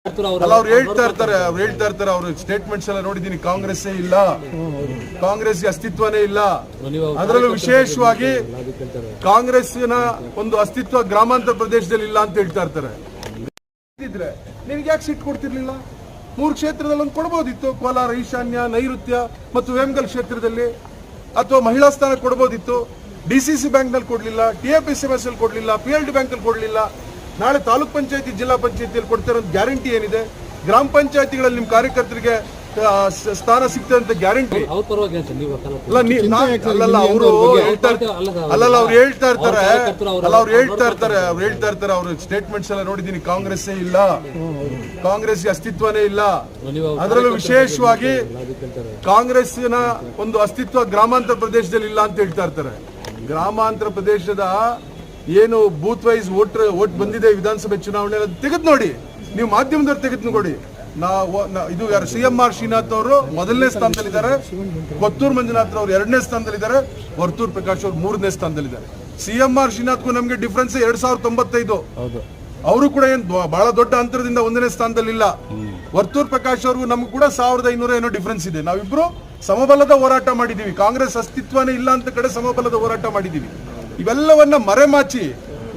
ಅಲ್ಲ ಅವ್ರು ಹೇಳ್ತಾ ಇರ್ತಾರೆ ಅವ್ರ ಸ್ಟೇಟ್ಮೆಂಟ್ಸ್ ಎಲ್ಲ ನೋಡಿದೀನಿ. ಕಾಂಗ್ರೆಸ್ಸೇ ಇಲ್ಲ, ಕಾಂಗ್ರೆಸ್ಗೆ ಅಸ್ತಿತ್ವನೇ ಇಲ್ಲ. ಅದರಲ್ಲೂ ವಿಶೇಷವಾಗಿ ಕಾಂಗ್ರೆಸ್ಸಿನ ಒಂದು ಅಸ್ತಿತ್ವ ಗ್ರಾಮಾಂತರ ಪ್ರದೇಶದಲ್ಲಿ ಇಲ್ಲ ಅಂತ ಹೇಳ್ತಾ ಇರ್ತಾರೆ. ನಿನ್ಗೆ ಯಾಕೆ ಸಿಟ್ಟು ಕೊಡ್ತಿರ್ಲಿಲ್ಲ? 3 ಕ್ಷೇತ್ರದಲ್ಲಿ ಒಂದು ಕೊಡ್ಬೋದಿತ್ತು. ಕೋಲಾರ, ಈಶಾನ್ಯ, ನೈಋತ್ಯ ಮತ್ತು ವೇಮಗಲ್ ಕ್ಷೇತ್ರದಲ್ಲಿ, ಅಥವಾ ಮಹಿಳಾ ಸ್ಥಾನ ಕೊಡ್ಬೋದಿತ್ತು. ಡಿಸಿಸಿ ಬ್ಯಾಂಕ್ ನಲ್ಲಿ ಕೊಡ್ಲಿಲ್ಲ, TFSMS ಅಲ್ಲಿ ಕೊಡ್ಲಿಲ್ಲ, PLD ಬ್ಯಾಂಕ್ ಅಲ್ಲಿ ಕೊಡ್ಲಿಲ್ಲ. ನಾಳೆ ತಾಲೂಕ್ ಪಂಚಾಯತಿ, ಜಿಲ್ಲಾ ಪಂಚಾಯತಿಯಲ್ಲಿ ಕೊಡ್ತಿರೋ ಗ್ಯಾರಂಟಿ ಏನಿದೆ? ಗ್ರಾಮ ಪಂಚಾಯತಿಗಳಲ್ಲಿ ನಿಮ್ ಕಾರ್ಯಕರ್ತರಿಗೆ ಸ್ಥಾನ ಸಿಗ್ತದೆ ಅಂತ ಗ್ಯಾರಂಟಿ ಅವ್ರು ಹೇಳ್ತಾ ಇರ್ತಾರೆ ಅವ್ರ ಸ್ಟೇಟ್ಮೆಂಟ್ಸ್ ಎಲ್ಲ ನೋಡಿದೀನಿ. ಕಾಂಗ್ರೆಸ್ಸೇ ಇಲ್ಲ, ಕಾಂಗ್ರೆಸ್ಗೆ ಅಸ್ತಿತ್ವನೇ ಇಲ್ಲ. ಅದರಲ್ಲೂ ವಿಶೇಷವಾಗಿ ಕಾಂಗ್ರೆಸ್ಸಿನ ಒಂದು ಅಸ್ತಿತ್ವ ಗ್ರಾಮಾಂತರ ಪ್ರದೇಶದಲ್ಲಿ ಇಲ್ಲ ಅಂತ ಹೇಳ್ತಾ ಇರ್ತಾರೆ. ಗ್ರಾಮಾಂತರ ಪ್ರದೇಶದ ಏನು ಬೂತ್ ವೈಸ್ ವೋಟ್ ಬಂದಿದೆ ವಿಧಾನಸಭೆ ಚುನಾವಣೆ ತೆಗೆದು ನೋಡಿ, ನೀವು ಮಾಧ್ಯಮದವ್ರು ತೆಗೆದು ನೋಡಿ. ಇದು ಯಾರು? CMR ಶ್ರೀನಾಥ್ ಅವರು 1ನೇ ಸ್ಥಾನದಲ್ಲಿದ್ದಾರೆ, ಕೊತ್ತೂರು ಮಂಜುನಾಥ್ ಅವರು 2ನೇ ಸ್ಥಾನದಲ್ಲಿದ್ದಾರೆ, ವರ್ತೂರ್ ಪ್ರಕಾಶ್ ಅವರು 3ನೇ ಸ್ಥಾನದಲ್ಲಿದ್ದಾರೆ. CMR ಶ್ರೀನಾಥ್ಗೂ ನಮಗೆ ಡಿಫ್ರೆನ್ಸ್ 2095. ಅವರು ಕೂಡ ಏನು ಬಹಳ ದೊಡ್ಡ ಅಂತರದಿಂದ 1ನೇ ಸ್ಥಾನದಲ್ಲಿಲ್ಲ. ವರ್ತೂರ್ ಪ್ರಕಾಶ್ ಅವ್ರಿಗೂ ನಮಗೂ ಕೂಡ 1500 ಏನೋ ಡಿಫ್ರೆನ್ಸ್ ಇದೆ. ನಾವಿಬ್ರು ಸಮಬಲದ ಹೋರಾಟ ಮಾಡಿದೀವಿ. ಕಾಂಗ್ರೆಸ್ ಅಸ್ತಿತ್ವನೇ ಇಲ್ಲ ಅಂತ ಕಡೆ ಸಮಬಲದ ಹೋರಾಟ ಮಾಡಿದೀವಿ. ಇವೆಲ್ಲವನ್ನ ಮರೆಮಾಚಿ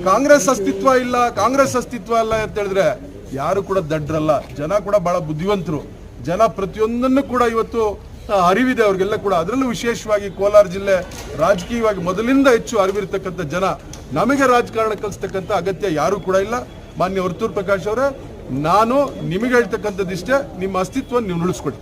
ಕಾಂಗ್ರೆಸ್ ಅಸ್ತಿತ್ವ ಇಲ್ಲ, ಕಾಂಗ್ರೆಸ್ ಅಸ್ತಿತ್ವ ಇಲ್ಲ ಅಂತ ಹೇಳಿದ್ರೆ ಯಾರು ಕೂಡ ದಡ್ರಲ್ಲ. ಜನ ಕೂಡ ಬಹಳ ಬುದ್ಧಿವಂತರು. ಜನ ಪ್ರತಿಯೊಂದನ್ನು ಕೂಡ ಇವತ್ತು ಅರಿವಿದೆ ಅವ್ರಿಗೆಲ್ಲ ಕೂಡ. ಅದರಲ್ಲೂ ವಿಶೇಷವಾಗಿ ಕೋಲಾರ ಜಿಲ್ಲೆ ರಾಜಕೀಯವಾಗಿ ಮೊದಲಿಂದ ಹೆಚ್ಚು ಅರಿವಿರ್ತಕ್ಕಂಥ ಜನ. ನಮಗೆ ರಾಜಕಾರಣ ಕಲಿಸ್ತಕ್ಕಂಥ ಅಗತ್ಯ ಯಾರು ಕೂಡ ಇಲ್ಲ. ಮಾನ್ಯ ವರ್ತೂರ್ ಪ್ರಕಾಶ್ ಅವರೇ, ನಾನು ನಿಮಗೆ ಹೇಳ್ತಕ್ಕಂಥದ್ದಿಷ್ಟೇ, ನಿಮ್ಮ ಅಸ್ತಿತ್ವ ನೀವು ಉಳಿಸ್ಕೊಡಿ.